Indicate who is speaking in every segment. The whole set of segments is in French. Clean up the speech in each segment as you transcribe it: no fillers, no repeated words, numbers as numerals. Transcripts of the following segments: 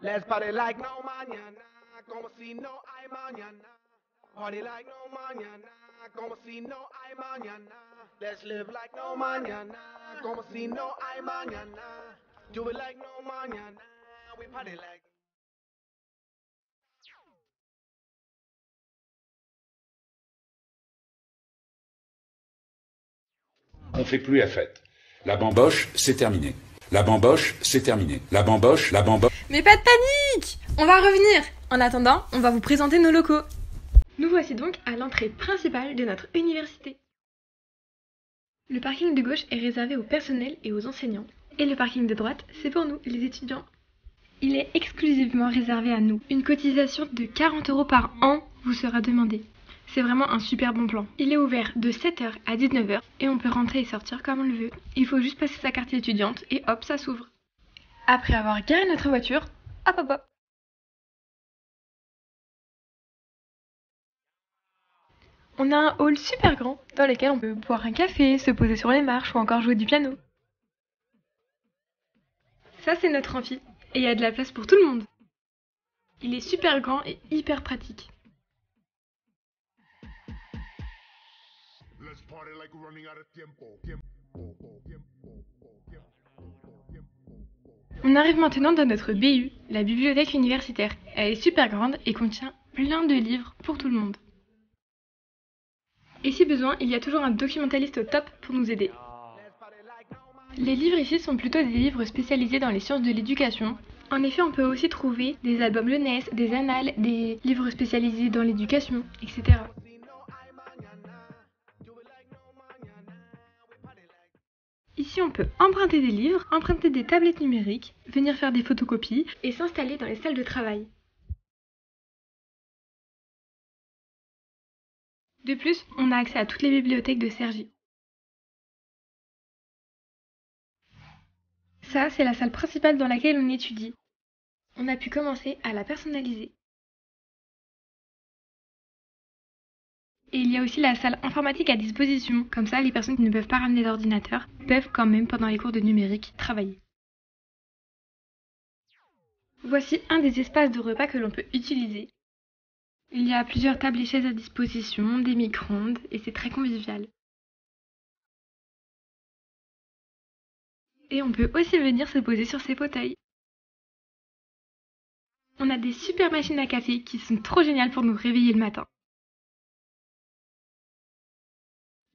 Speaker 1: Let's party like no mañana, como si no hay mañana. Party like no mañana, como si no hay mañana. Let's live like no mañana, como si no hay mañana. Do it like no mañana, we party like.
Speaker 2: On fait plus la fête. La bamboche, c'est terminé. La bamboche, c'est terminé. La bamboche, la bamboche.
Speaker 3: Mais pas de panique! On va revenir! En attendant, on va vous présenter nos locaux. Nous voici donc à l'entrée principale de notre université. Le parking de gauche est réservé au personnel et aux enseignants. Et le parking de droite, c'est pour nous, les étudiants. Il est exclusivement réservé à nous. Une cotisation de 40 € par an vous sera demandée. C'est vraiment un super bon plan. Il est ouvert de 7 h à 19 h et on peut rentrer et sortir comme on le veut. Il faut juste passer sa carte étudiante et hop, ça s'ouvre. Après avoir garé notre voiture, hop hop hop. On a un hall super grand dans lequel on peut boire un café, se poser sur les marches ou encore jouer du piano. Ça c'est notre amphi et il y a de la place pour tout le monde. Il est super grand et hyper pratique. On arrive maintenant dans notre BU, la bibliothèque universitaire. Elle est super grande et contient plein de livres pour tout le monde. Et si besoin, il y a toujours un documentaliste au top pour nous aider. Les livres ici sont plutôt des livres spécialisés dans les sciences de l'éducation. En effet, on peut aussi trouver des albums jeunesse, des annales, des livres spécialisés dans l'éducation, etc. Ici, on peut emprunter des livres, emprunter des tablettes numériques, venir faire des photocopies et s'installer dans les salles de travail. De plus, on a accès à toutes les bibliothèques de Cergy. Ça, c'est la salle principale dans laquelle on étudie. On a pu commencer à la personnaliser. Et il y a aussi la salle informatique à disposition. Comme ça, les personnes qui ne peuvent pas ramener d'ordinateur peuvent quand même, pendant les cours de numérique, travailler. Voici un des espaces de repas que l'on peut utiliser. Il y a plusieurs tables et chaises à disposition, des micro-ondes, et c'est très convivial. Et on peut aussi venir se poser sur ces fauteuils. On a des super machines à café qui sont trop géniales pour nous réveiller le matin.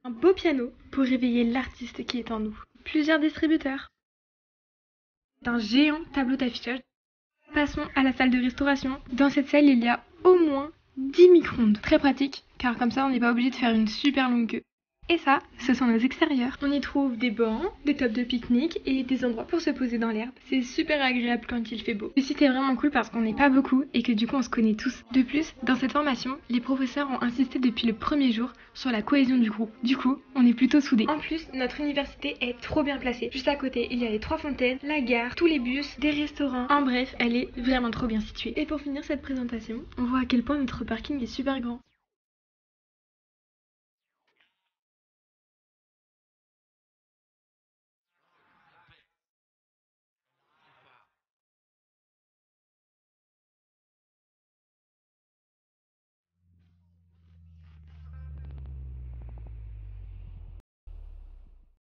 Speaker 3: Un beau piano pour réveiller l'artiste qui est en nous. Plusieurs distributeurs. Un géant tableau d'affichage. Passons à la salle de restauration. Dans cette salle, il y a au moins 10 micro-ondes. Très pratique, car comme ça, on n'est pas obligé de faire une super longue queue. Et ça, ce sont nos extérieurs. On y trouve des bancs, des tables de pique-nique et des endroits pour se poser dans l'herbe. C'est super agréable quand il fait beau. Le site est vraiment cool parce qu'on n'est pas beaucoup et que du coup on se connaît tous. De plus, dans cette formation, les professeurs ont insisté depuis le premier jour sur la cohésion du groupe. Du coup, on est plutôt soudés. En plus, notre université est trop bien placée. Juste à côté, il y a les 3 fontaines, la gare, tous les bus, des restaurants. En bref, elle est vraiment trop bien située. Et pour finir cette présentation, on voit à quel point notre parking est super grand.